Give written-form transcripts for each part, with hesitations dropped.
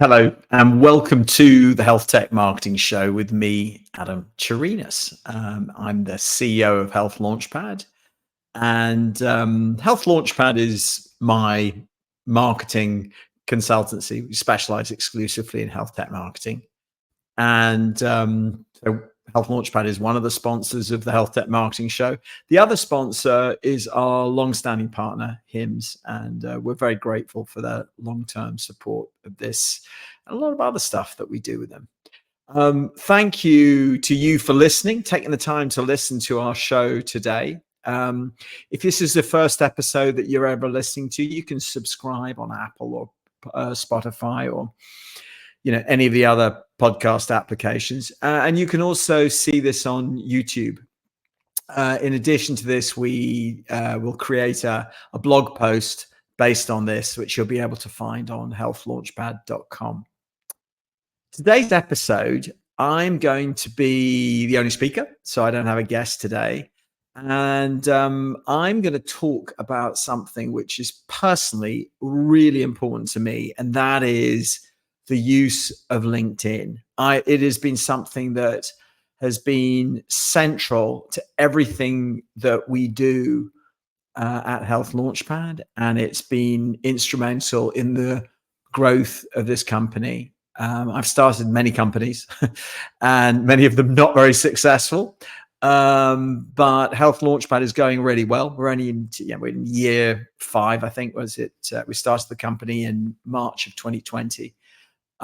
Hello, and welcome to the Health Tech Marketing Show with me, Adam Turinas. I'm the CEO of Health Launchpad, and Health Launchpad is my marketing consultancy. We specialize exclusively in health tech marketing. And so Health Launchpad is one of the sponsors of the Health Tech Marketing Show. The other sponsor is our long-standing partner, HIMS, and we're very grateful for their long-term support of this and a lot of other stuff that we do with them. Thank you to you for listening, taking the time to listen to our show today. If this is the first episode that you're ever listening to, you can subscribe on Apple or Spotify or any of the other podcast applications. And you can also see this on YouTube. In addition to this, we will create a blog post based on this, which you'll be able to find on healthlaunchpad.com. Today's episode, I'm going to be the only speaker, so I don't have a guest today. And I'm going to talk about something which is personally really important to me, and that is the use of LinkedIn. It has been something that has been central to everything that we do at Health Launchpad, and it's been instrumental in the growth of this company. I've started many companies and many of them not very successful, but Health Launchpad is going really well. We're only in year 5, I think, was it? We started the company in March of 2020.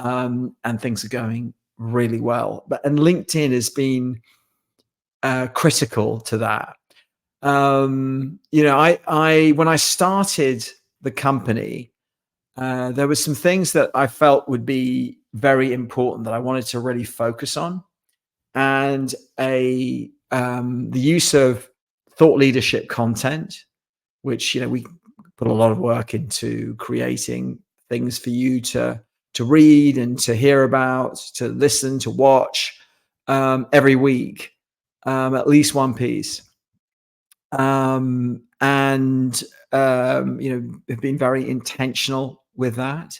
And things are going really well. And LinkedIn has been critical to that. When I started the company, there were some things that I felt would be very important that I wanted to really focus on, and the use of thought leadership content, which we put a lot of work into creating things for you to read and to hear about, to listen, to watch every week, at least one piece. Have been very intentional with that.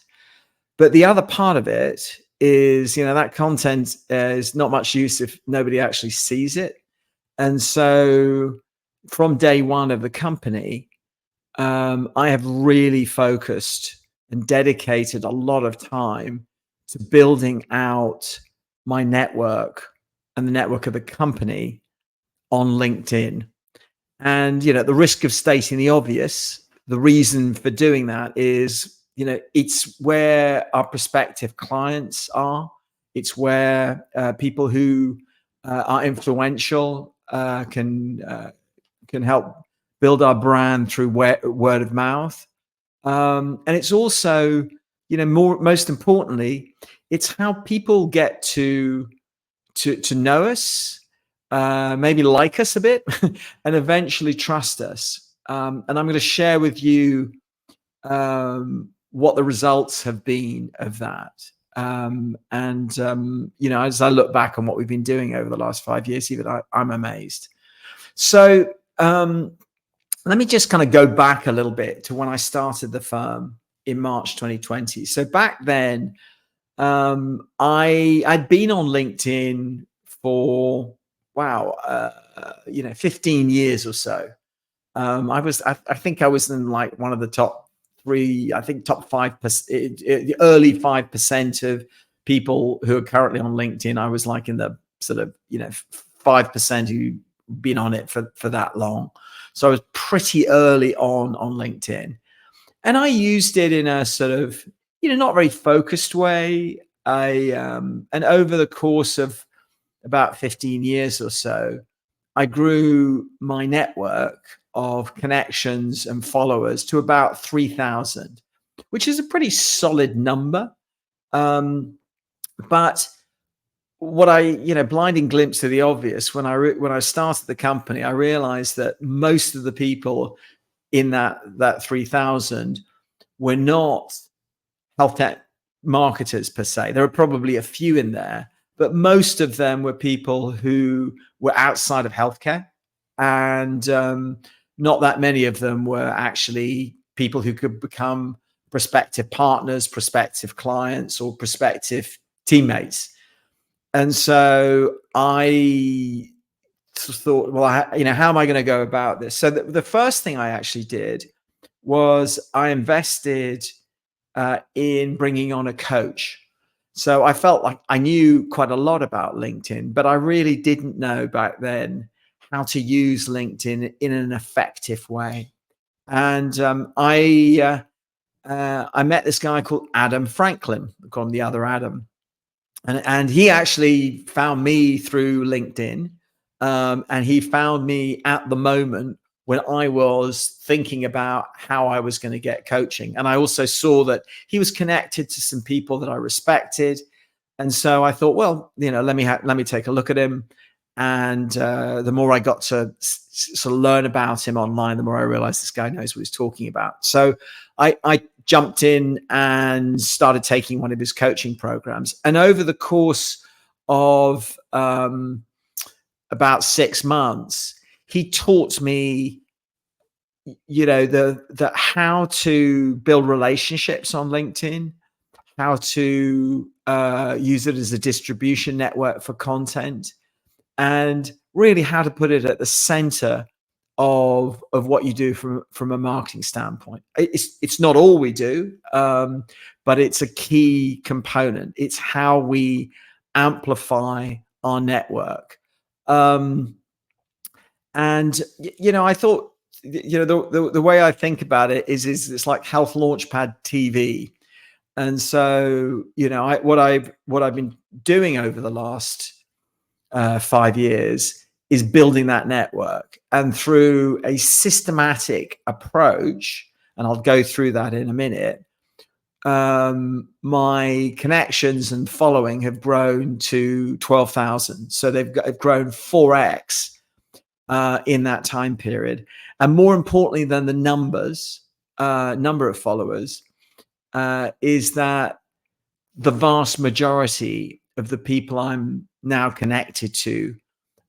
But the other part of it is, that content is not much use if nobody actually sees it. And so from day one of the company, I have really focused and dedicated a lot of time to building out my network and the network of the company on LinkedIn. And, at the risk of stating the obvious, the reason for doing that is, it's where our prospective clients are. It's where people who are influential can help build our brand through word of mouth. And it's also, most importantly, it's how people get to know us, maybe like us a bit, and eventually trust us. And I'm going to share with you what the results have been of that. As I look back on what we've been doing over the last 5 years, I'm amazed. So let me just kind of go back a little bit to when I started the firm in March 2020. So back then, I'd been on LinkedIn for 15 years or so. I think I was in like one of the top 3, I think top 5%, the early 5% of people who are currently on LinkedIn. I was like in the sort of 5% who've been on it for that long. So I was pretty early on LinkedIn, and I used it in a sort of, not very focused way. And over the course of about 15 years or so, I grew my network of connections and followers to about 3,000, which is a pretty solid number. But what blinding glimpse of the obvious, when I started the company, I realized that most of the people in that 3,000 were not health tech marketers per se. There were probably a few in there, but most of them were people who were outside of healthcare, and not that many of them were actually people who could become prospective partners, prospective clients, or prospective teammates. And so I thought, well, how am I going to go about this? So the first thing I actually did was I invested in bringing on a coach. So I felt like I knew quite a lot about LinkedIn, but I really didn't know back then how to use LinkedIn in an effective way. And I met this guy called Adam Franklin, we call him the other Adam, and he actually found me through LinkedIn, and he found me at the moment when I was thinking about how I was going to get coaching, and I also saw that he was connected to some people that I respected, and so I thought, well, let me take a look at him. And the more I got to sort of learn about him online, the more I realized this guy knows what he's talking about. So I jumped in and started taking one of his coaching programs. And over the course of about 6 months, he taught me, the how to build relationships on LinkedIn, how to use it as a distribution network for content, and really how to put it at the center of what you do from a marketing standpoint. It's not all we do, but it's a key component. It's how we amplify our network. And I thought, the way I think about it is it's like Health Launchpad TV. And so, what I've been doing over the last 5 years is building that network, and through a systematic approach, and I'll go through that in a minute, my connections and following have grown to 12,000. So they've grown 4x in that time period. And more importantly than the number of followers, is that the vast majority of the people I'm now connected to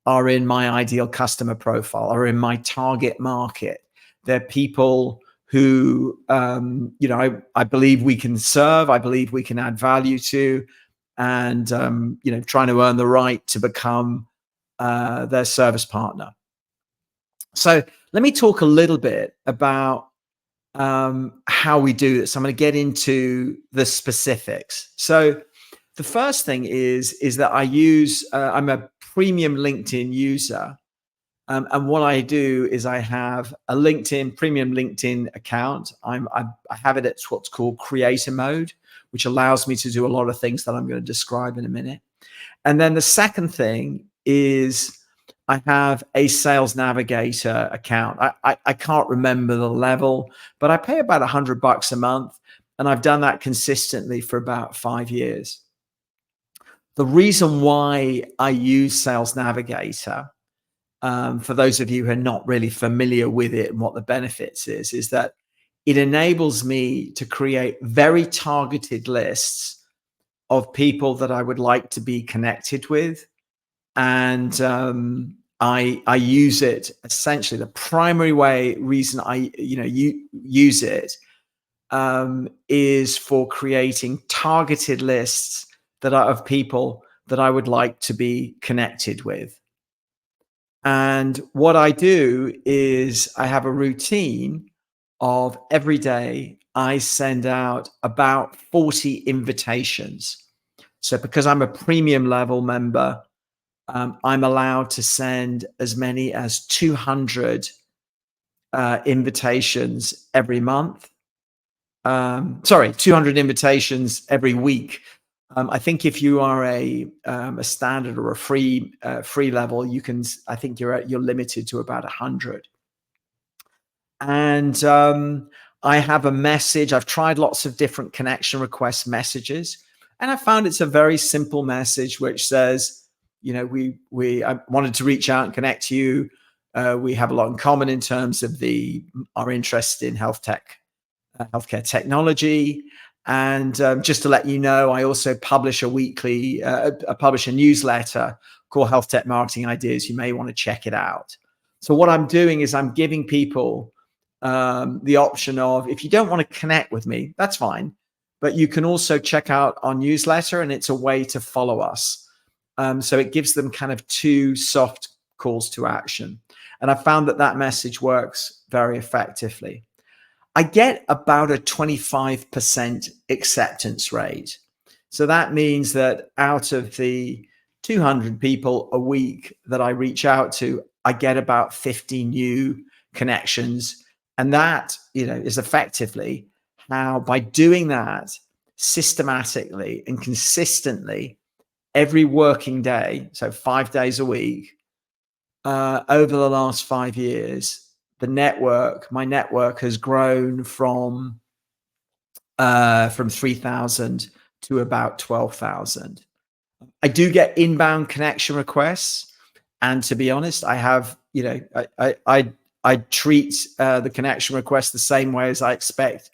are in my ideal customer profile, are in my target market. They're people who, I believe we can serve, I believe we can add value to, and, trying to earn the right to become their service partner. So let me talk a little bit about how we do this. I'm going to get into the specifics. So the first thing is that I'm a premium LinkedIn user. And what I do is I have a premium LinkedIn account. I have it at what's called creator mode, which allows me to do a lot of things that I'm going to describe in a minute. And then the second thing is I have a Sales Navigator account. I can't remember the level, but I pay about $100 a month. And I've done that consistently for about 5 years. The reason why I use Sales Navigator, for those of you who are not really familiar with it and what the benefits is that it enables me to create very targeted lists of people that I would like to be connected with. And I use it essentially. The primary reason I use it is for creating targeted lists that are of people that I would like to be connected with. And what I do is I have a routine of every day I send out about 40 invitations. So because I'm a premium level member, I'm allowed to send as many as 200 invitations every month. 200 invitations every week. I think if you are a standard or a free level, I think you're limited to about 100. And I have a message. I've tried lots of different connection request messages, and I found it's a very simple message which says, I wanted to reach out and connect to you. We have a lot in common in terms of our interest in healthcare technology. And just to let you know, I also publish publish a newsletter called Health Tech Marketing Ideas. You may want to check it out. So what I'm doing is I'm giving people the option of, if you don't want to connect with me, that's fine, but you can also check out our newsletter, and it's a way to follow us. So it gives them kind of two soft calls to action. And I found that that message works very effectively. I get about a 25% acceptance rate. So that means that out of the 200 people a week that I reach out to, I get about 50 new connections. And that, is effectively how, by doing that systematically and consistently every working day, so 5 days a week, over the last 5 years, my network has grown from 3,000 to about 12,000. I do get inbound connection requests, and to be honest, I have, I treat the connection request the same way as I expect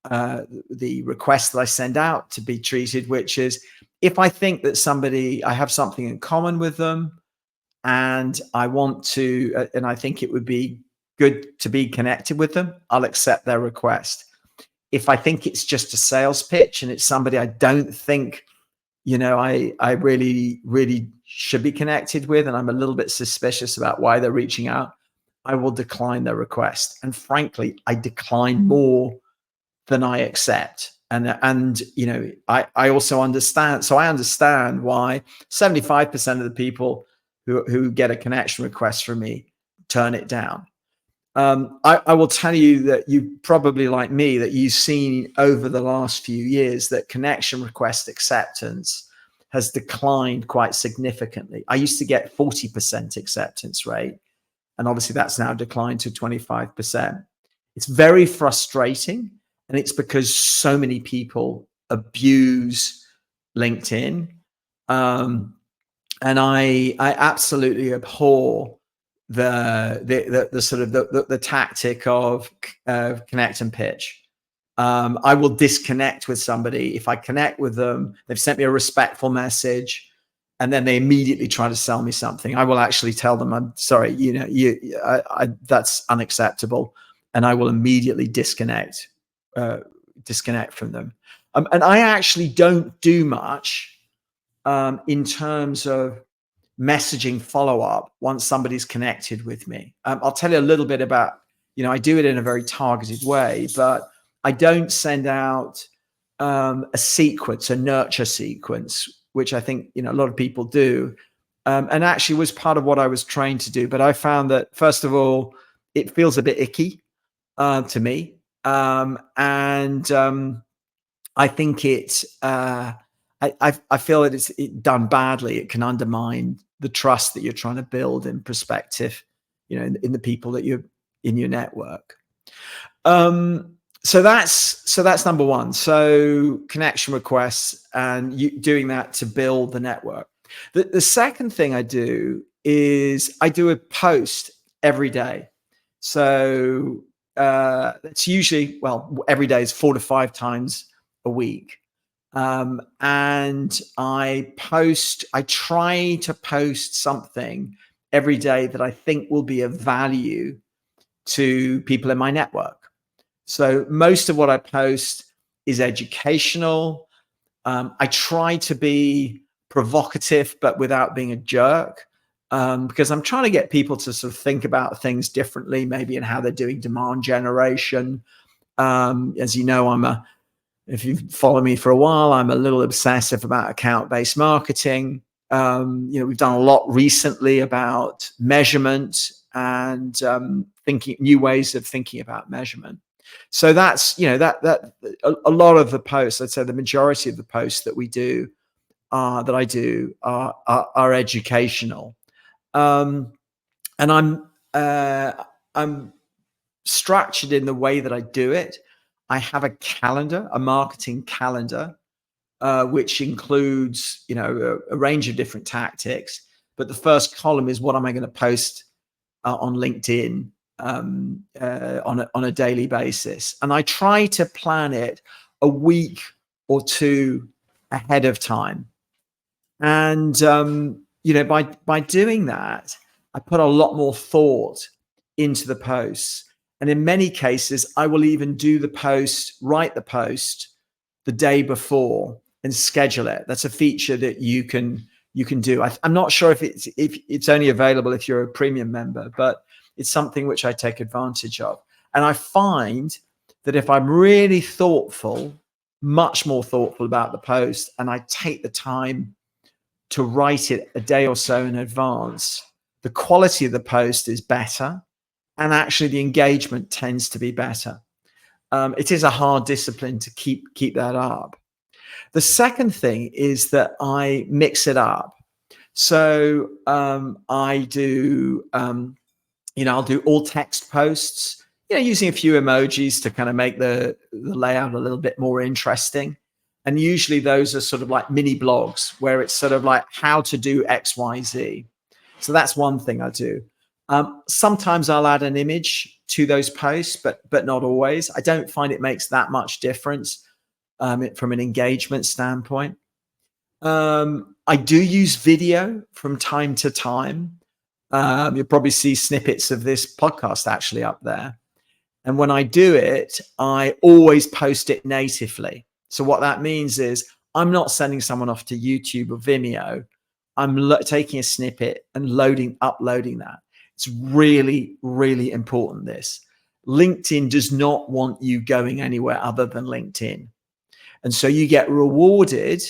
the request that I send out to be treated, which is, if I think that I have something in common with them, and I want to, and I think it would be good to be connected with them, I'll accept their request. If I think it's just a sales pitch and it's somebody I don't think, I really, really should be connected with, and I'm a little bit suspicious about why they're reaching out, I will decline their request. And frankly, I decline more than I accept. And I also understand. So I understand why 75% of the people who get a connection request from me turn it down. I will tell you that you probably, like me, that you've seen over the last few years that connection request acceptance has declined quite significantly. I used to get 40% acceptance rate, and obviously that's now declined to 25%. It's very frustrating, and it's because so many people abuse LinkedIn. And I absolutely abhor the sort of the tactic of connect and pitch. I will disconnect with somebody if I connect with them. They've sent me a respectful message, and then they immediately try to sell me something. I will actually tell them, I'm sorry, that's unacceptable, and I will immediately disconnect from them. And I actually don't do much in terms of messaging follow-up once somebody's connected with me. I'll tell you a little bit about, I do it in a very targeted way, but I don't send out a nurture sequence, which I think, a lot of people do. And actually was part of what I was trained to do. But I found that, first of all, it feels a bit icky to me. I think I feel that it's done badly. It can undermine the trust that you're trying to build in perspective, in the people that you're in your network. So that's number one. So connection requests, and you doing that to build the network. The second thing I do is I do a post every day. So it's usually, every day is 4 to 5 times a week. And I try to post something every day that I think will be of value to people in my network. So most of what I post is educational. I try to be provocative, but without being a jerk, because I'm trying to get people to sort of think about things differently, maybe in how they're doing demand generation. As you know, if you follow me for a while, I'm a little obsessive about account-based marketing. We've done a lot recently about measurement and thinking new ways of thinking about measurement. So that's, that a lot of the posts, I'd say the majority of the posts that we do, that I do are educational. And I'm structured in the way that I do it. I have a calendar, a marketing calendar, which includes, a range of different tactics. But the first column is, what am I going to post on LinkedIn on a daily basis? And I try to plan it a week or two ahead of time. And by doing that, I put a lot more thought into the posts. And in many cases, I will even write the post the day before and schedule it. That's a feature that you can do. I'm not sure if it's only available if you're a premium member, but it's something which I take advantage of. And I find that if I'm really thoughtful, much more thoughtful about the post, and I take the time to write it a day or so in advance, the quality of the post is better, and actually the engagement tends to be better. It is a hard discipline to keep that up. The second thing is that I mix it up. So I do, I'll do all text posts, using a few emojis to kind of make the layout a little bit more interesting. And usually those are sort of like mini blogs where it's sort of like how to do X, Y, Z. So that's one thing I do. Sometimes I'll add an image to those posts, but not always. I don't find it makes that much difference from an engagement standpoint. I do use video from time to time. You'll probably see snippets of this podcast actually up there. And when I do it, I always post it natively. So what that means is I'm not sending someone off to YouTube or Vimeo. I'm taking a snippet and uploading that. It's really, really important, this. LinkedIn does not want you going anywhere other than LinkedIn. And so you get rewarded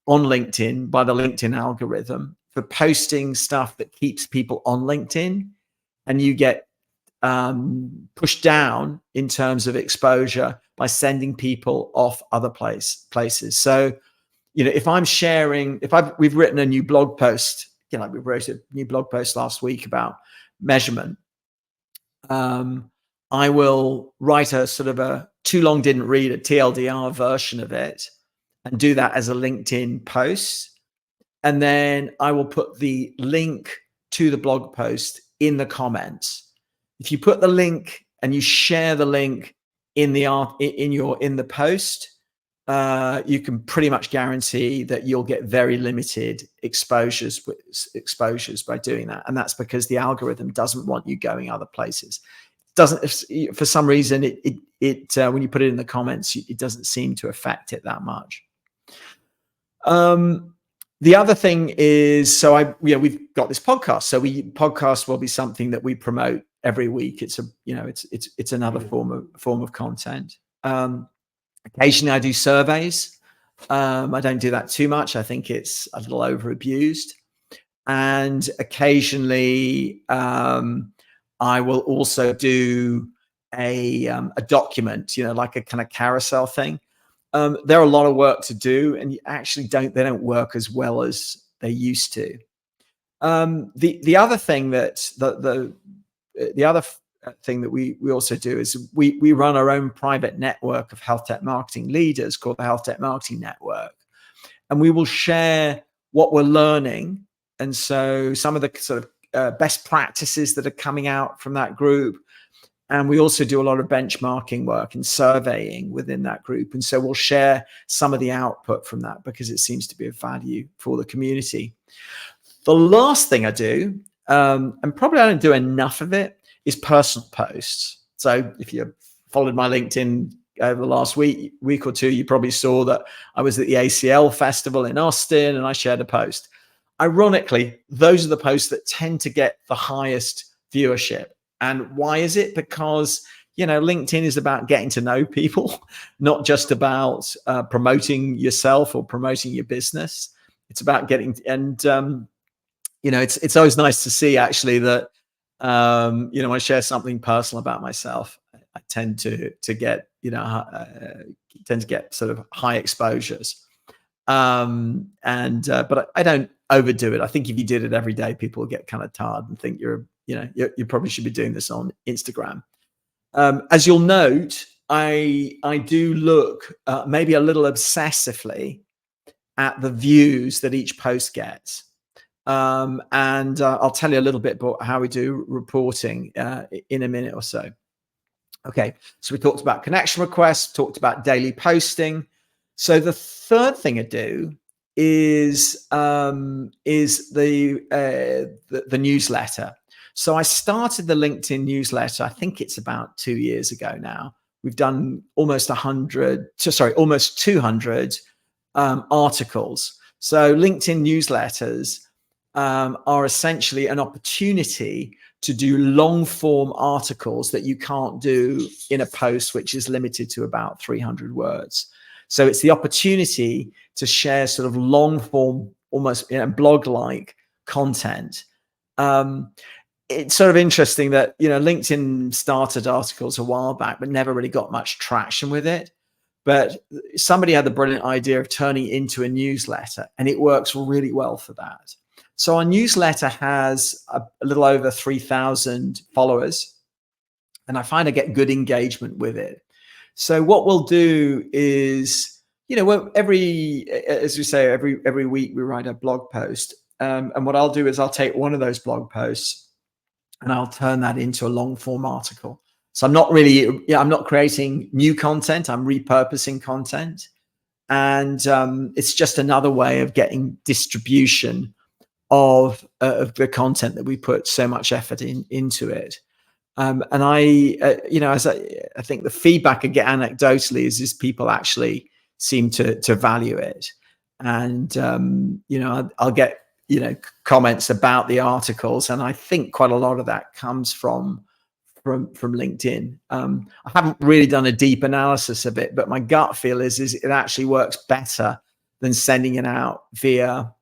on LinkedIn by the LinkedIn algorithm for posting stuff that keeps people on LinkedIn, and you get pushed down in terms of exposure by sending people off other places. So, if I'm sharing, we've written a new blog post, like we wrote a new blog post last week about measurement. I will write a sort of a too long didn't read, a TLDR version of it, and do that as a LinkedIn post. And then I will put the link to the blog post in the comments. If you put the link and you share the link in the post, you can pretty much guarantee that you'll get very limited exposures by doing that. And that's because the algorithm doesn't want you going other places. For some reason, when you put it in the comments, it doesn't seem to affect it that much. The other thing is, we've got this podcast. So podcast will be something that we promote every week. It's another form of content. Occasionally I do surveys. I don't do that too much. I think it's a little over abused. And occasionally I will also do a document, like a kind of carousel thing. There are a lot of work to do, and they don't work as well as they used to. The other thing that thing that we also do is we run our own private network of health tech marketing leaders called the Health Tech Marketing Network, and we will share what we're learning. And so some of the sort of best practices that are coming out from that group. And we also do a lot of benchmarking work and surveying within that group. And so we'll share some of the output from that because it seems to be of value for the community. The last thing I do, and probably I don't do enough of it, is personal posts. So if you followed my LinkedIn over the last week or two, you probably saw that I was at the ACL festival in Austin and I shared a post. Ironically, those are the posts that tend to get the highest viewership. And why is it? Because, LinkedIn is about getting to know people, not just about promoting yourself or promoting your business. It's about it's always nice to see actually that, I share something personal about myself. I tend to get, sort of high exposures. But I don't overdo it. I think if you did it every day, people will get kind of tired and think you probably should be doing this on Instagram. As you'll note, I do look maybe a little obsessively at the views that each post gets. And I'll tell you a little bit about how we do reporting in a minute or so. Okay, so we talked about connection requests, talked about daily posting. So the third thing I do is the newsletter. So I started the LinkedIn newsletter. I think it's about 2 years ago now. We've done almost 200 articles. So LinkedIn newsletters are essentially an opportunity to do long form articles that you can't do in a post, which is limited to about 300 words. So it's the opportunity to share sort of long form, almost blog like content. It's sort of interesting that, LinkedIn started articles a while back, but never really got much traction with it. But somebody had the brilliant idea of turning it into a newsletter, and it works really well for that. So our newsletter has a little over 3,000 followers, and I find I get good engagement with it. So what we'll do is, as we say, every week we write a blog post, and what I'll do is I'll take one of those blog posts and I'll turn that into a long form article. So I'm not creating new content. I'm repurposing content, and it's just another way of getting distribution of the content that we put so much effort into it. And I think the feedback I get anecdotally is people actually seem to value it, and I'll get comments about the articles, and I think quite a lot of that comes from LinkedIn. I haven't really done a deep analysis of it, but my gut feel is it actually works better than sending it out via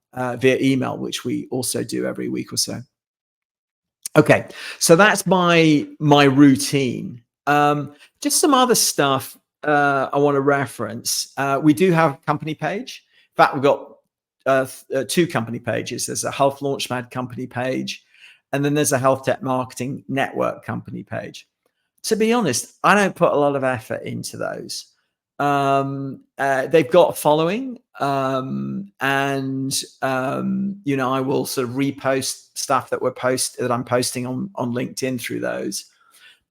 email, which we also do every week or so. Okay, so that's my routine. Just some other stuff I want to reference. We do have a company page. In fact, we've got two company pages. There's a Health Launchpad company page, and then there's a Health Tech Marketing Network company page. To be honest, I don't put a lot of effort into those. They've got a following, and I will sort of repost stuff that I'm posting on LinkedIn through those.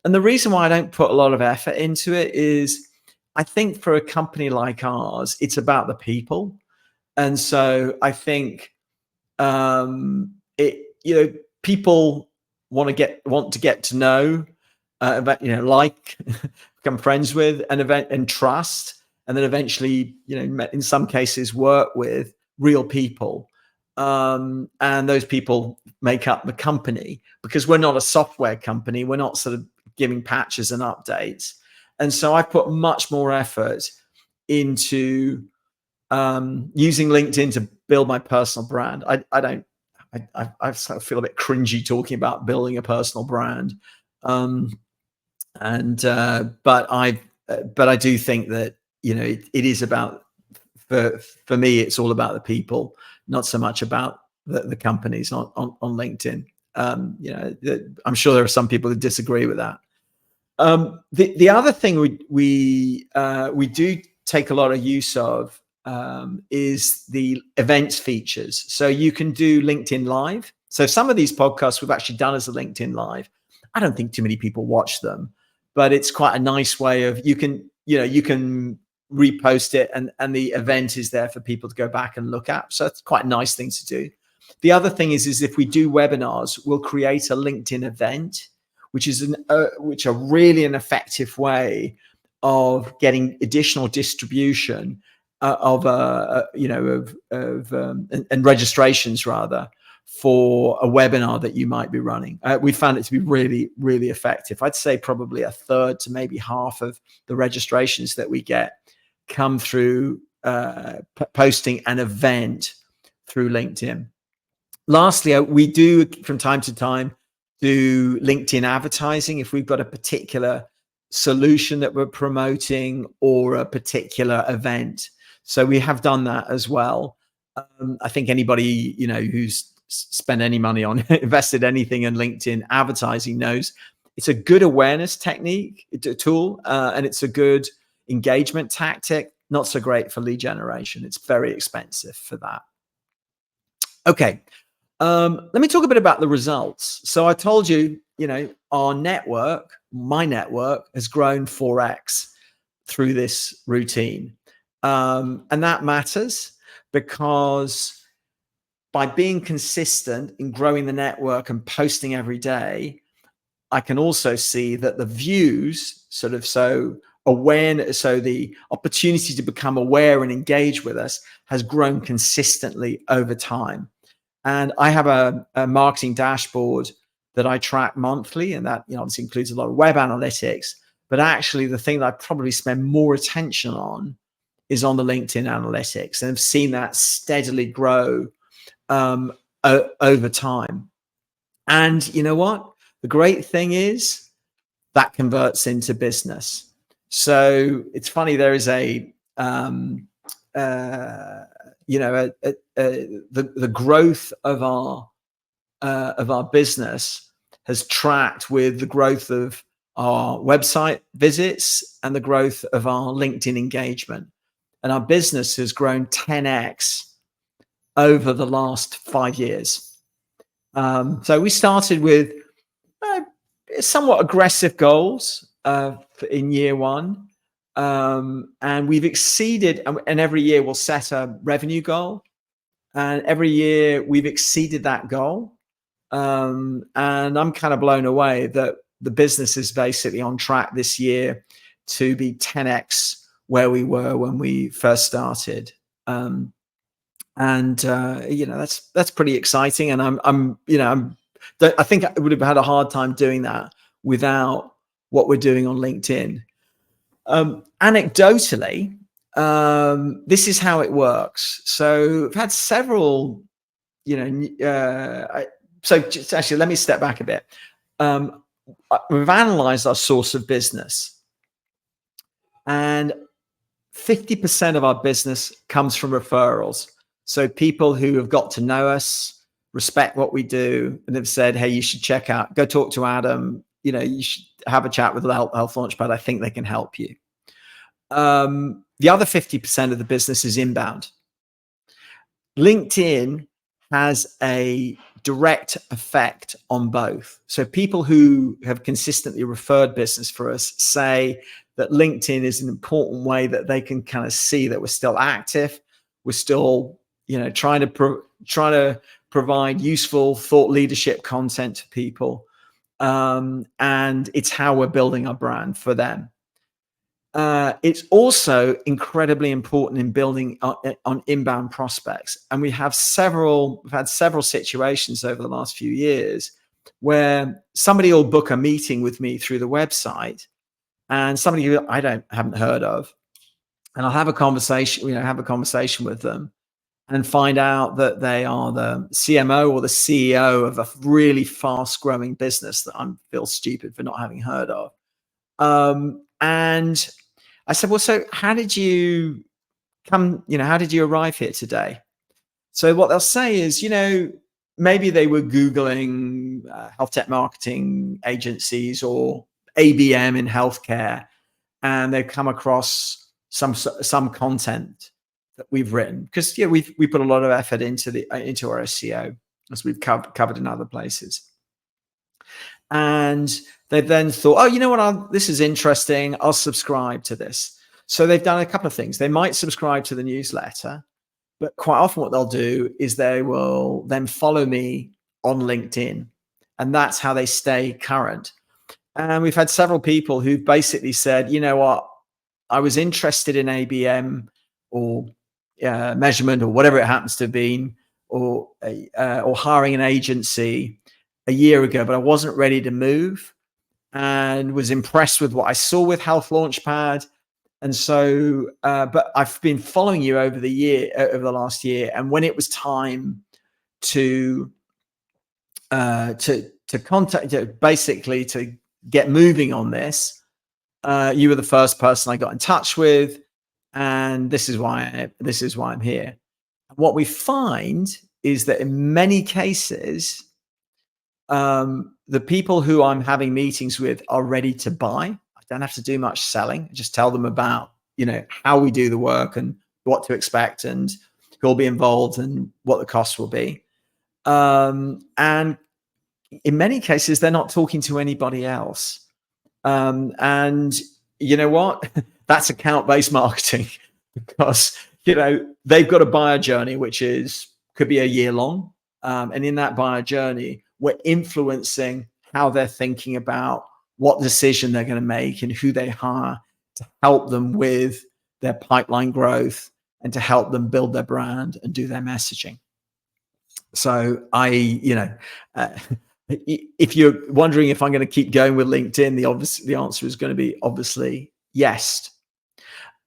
And the reason why I don't put a lot of effort into it is I think for a company like ours, it's about the people. And so I think people want to get to know, become friends with, and trust, and then eventually, in some cases, work with real people, and those people make up the company, because we're not a software company. We're not sort of giving patches and updates, and so I put much more effort into using LinkedIn to build my personal brand. I sort of feel a bit cringy talking about building a personal brand. But I do think that, it is about, for me, it's all about the people, not so much about the companies on LinkedIn. I'm sure there are some people who disagree with that. The other thing we do take a lot of use of is the events features. So you can do LinkedIn Live. So some of these podcasts we've actually done as a LinkedIn Live. I don't think too many people watch them, but it's quite a nice way of, you can repost it, and the event is there for people to go back and look at. So it's quite a nice thing to do. The other thing is if we do webinars, we'll create a LinkedIn event, which is a really an effective way of getting additional distribution and registrations rather for a webinar that you might be running. We found it to be really, really effective. I'd say probably a third to maybe half of the registrations that we get come through posting an event through LinkedIn. Lastly, we do from time to time do LinkedIn advertising if we've got a particular solution that we're promoting or a particular event. So we have done that as well. I think anybody who's spent any money on invested anything in LinkedIn advertising knows it's a good awareness technique, tool, and it's a good engagement tactic. Not so great for lead generation. It's very expensive for that. Okay. Let me talk a bit about the results. So I told you, our network, my network, has grown 4x through this routine. And that matters because by being consistent in growing the network and posting every day, I can also see that the views so the opportunity to become aware and engage with us has grown consistently over time. And I have a marketing dashboard that I track monthly, and that obviously includes a lot of web analytics. But actually, the thing that I probably spend more attention on is on the LinkedIn analytics, and I've seen that steadily grow over time. And you know what? The great thing is that converts into business. So it's funny. There is the growth of our business has tracked with the growth of our website visits and the growth of our LinkedIn engagement. And our business has grown 10x over the last 5 years. So we started with somewhat aggressive goals in year one. And we've exceeded, and every year we'll set a revenue goal. And every year we've exceeded that goal. And I'm kind of blown away that the business is basically on track this year to be 10x where we were when we first started. That's pretty exciting. And I think I would have had a hard time doing that without what we're doing on LinkedIn. Anecdotally, this is how it works. So I've had several, actually, let me step back a bit. We've analyzed our source of business, and 50% of our business comes from referrals. So people who have got to know us, respect what we do, and have said, hey, you should go talk to Adam. You should have a chat with Health Launchpad. I think they can help you. The other 50% of the business is inbound. LinkedIn has a direct effect on both. So people who have consistently referred business for us say that LinkedIn is an important way that they can kind of see that we're still active. We're still, trying to provide useful thought leadership content to people. And it's how we're building our brand for them. It's also incredibly important in building on inbound prospects. And we've had several situations over the last few years where somebody will book a meeting with me through the website, and somebody who I haven't heard of, and I'll have a conversation with them and find out that they are the CMO or the CEO of a really fast growing business that I feel stupid for not having heard of. And I said, well, so how did you arrive here today? So what they'll say is, maybe they were Googling health tech marketing agencies or ABM in healthcare, and they've come across some content that we've written, because we put a lot of effort into our SEO, as we've covered in other places. And they then thought, oh, you know what? This is interesting. I'll subscribe to this. So they've done a couple of things. They might subscribe to the newsletter, but quite often what they'll do is they will then follow me on LinkedIn, and that's how they stay current. And we've had several people who basically said, you know what? I was interested in ABM or measurement or whatever it happens to be, or hiring an agency a year ago, but I wasn't ready to move, and was impressed with what I saw with Health Launchpad. And so, but I've been following you over the last year. And when it was time to contact, basically to get moving on this, you were the first person I got in touch with, and this is why I'm here. What we find is that in many cases, the people who I'm having meetings with are ready to buy. I don't have to do much selling. I just tell them about, how we do the work and what to expect and who'll be involved and what the costs will be. And in many cases, they're not talking to anybody else. And you know what? That's account-based marketing, because, they've got a buyer journey, which is could be a year long. And in that buyer journey, we're influencing how they're thinking about what decision they're going to make and who they hire to help them with their pipeline growth and to help them build their brand and do their messaging. So if you're wondering if I'm going to keep going with LinkedIn, the answer is going to be obviously yes.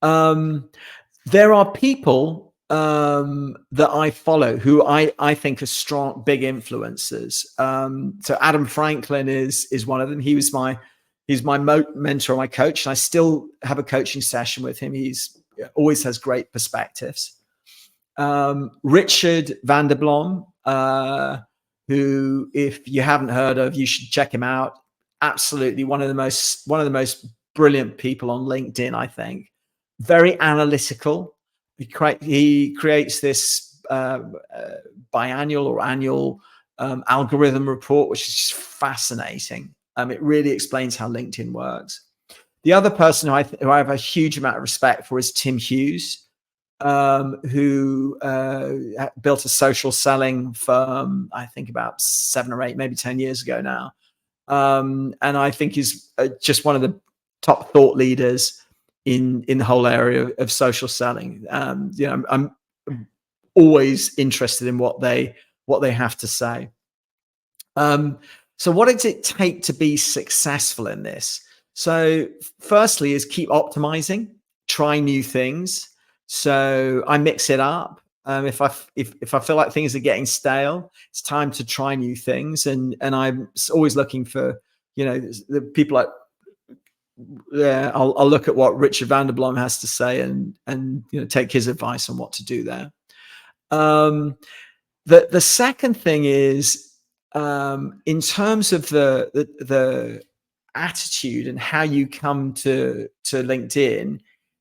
There are people that I follow who I think are strong, big influencers. So Adam Franklin is one of them. He's my mentor, my coach, and I still have a coaching session with him. He's always has great perspectives. Richard van der Blom, who, if you haven't heard of, you should check him out. Absolutely one of the most brilliant people on LinkedIn, I think. Very analytical. He creates this biannual or annual algorithm report, which is just fascinating. It really explains how LinkedIn works. The other person who I have a huge amount of respect for is Tim Hughes, who built a social selling firm, I think about 7 or 8, maybe 10 years ago now. And I think is just one of the top thought leaders in the whole area of social selling. I'm always interested in what they have to say. So what does it take to be successful in this? So firstly is keep optimizing, try new things. So I mix it up. If I feel like things are getting stale, it's time to try new things. And I'm always looking for, the people like, I'll look at what Richard van der Blom has to say and take his advice on what to do there. The second thing is, in terms of the attitude and how you come to LinkedIn,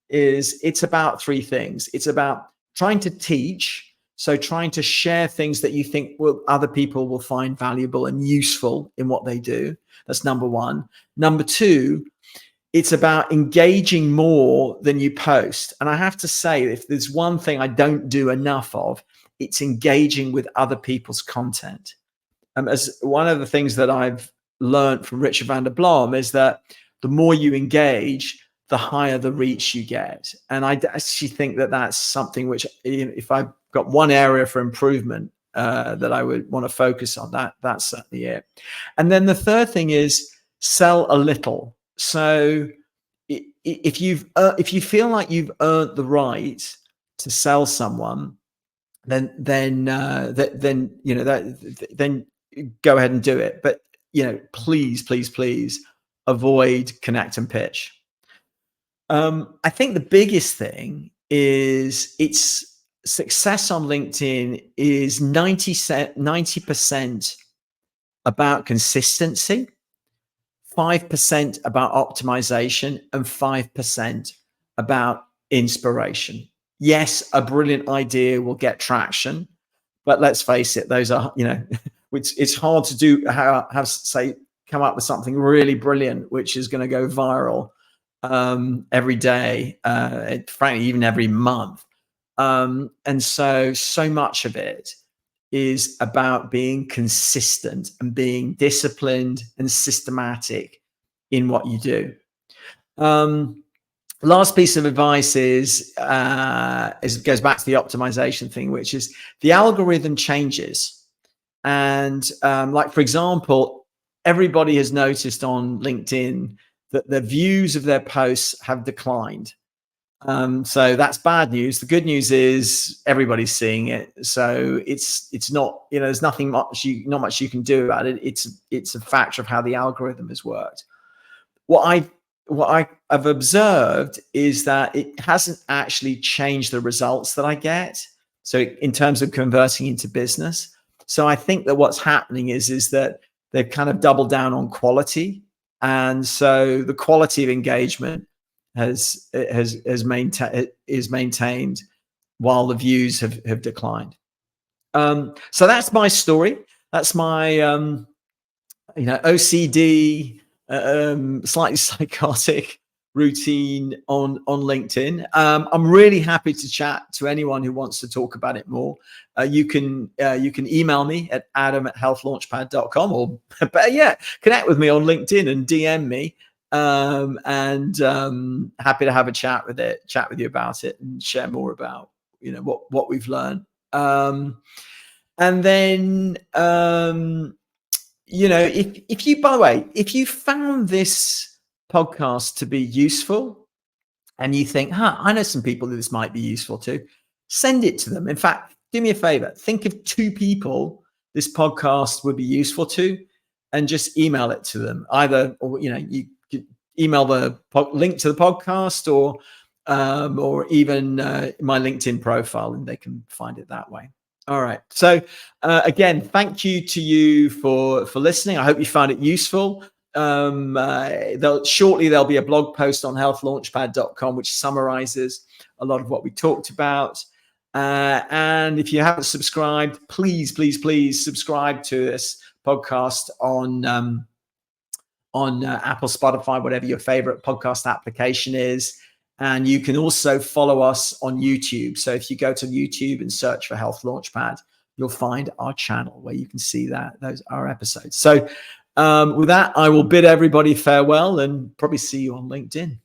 it's about 3 things. It's about trying to teach, so trying to share things that you think other people will find valuable and useful in what they do. That's number 1. Number 2, it's about engaging more than you post. And I have to say, if there's one thing I don't do enough of, it's engaging with other people's content. As one of the things that I've learned from Richard van der Blom is that the more you engage, the higher the reach you get. And I actually think that that's something which, if I've got one area for improvement that I would want to focus on, that's certainly it. And then the third thing is sell a little. So if you feel like you've earned the right to sell someone, then go ahead and do it. But please avoid connect and pitch. I think the biggest thing is success on LinkedIn is 90% about consistency, 5% about optimization, and 5% about inspiration. Yes, a brilliant idea will get traction, but let's face it, those are, it's hard to do, come up with something really brilliant, which is going to go viral every day, frankly, even every month. And so much of it is about being consistent and being disciplined and systematic in what you do. Last piece of advice is it goes back to the optimization thing, which is the algorithm changes. And like, for example, everybody has noticed on LinkedIn that the views of their posts have declined. So that's bad news. The good news is everybody's seeing it. So it's not, there's not much you can do about it. It's a factor of how the algorithm has worked. What I've observed is that it hasn't actually changed the results that I get. So in terms of converting into business. So I think that what's happening is that they've kind of doubled down on quality. And so the quality of engagement is maintained while the views have declined. So that's my story. That's my OCD, slightly psychotic routine on LinkedIn. I'm really happy to chat to anyone who wants to talk about it more. You can email me at adam@healthlaunchpad.com, or better yet, connect with me on LinkedIn and DM me. Happy to have a chat with you about it and share more about what we've learned. And then if you, by the way, if you found this podcast to be useful and you think, I know some people that this might be useful to, send it to them. In fact, do me a favor, think of 2 people this podcast would be useful to, and just email it to them. Either, or you could email the link to the podcast, or even my LinkedIn profile, and they can find it that way. All right. So again, thank you to you for listening. I hope you found it useful. Shortly there'll be a blog post on healthlaunchpad.com which summarizes a lot of what we talked about. And if you haven't subscribed, please subscribe to this podcast on Apple, Spotify, whatever your favorite podcast application is. And you can also follow us on YouTube. So if you go to YouTube and search for Health Launchpad, you'll find our channel where you can see our episodes. So with that, I will bid everybody farewell and probably see you on LinkedIn.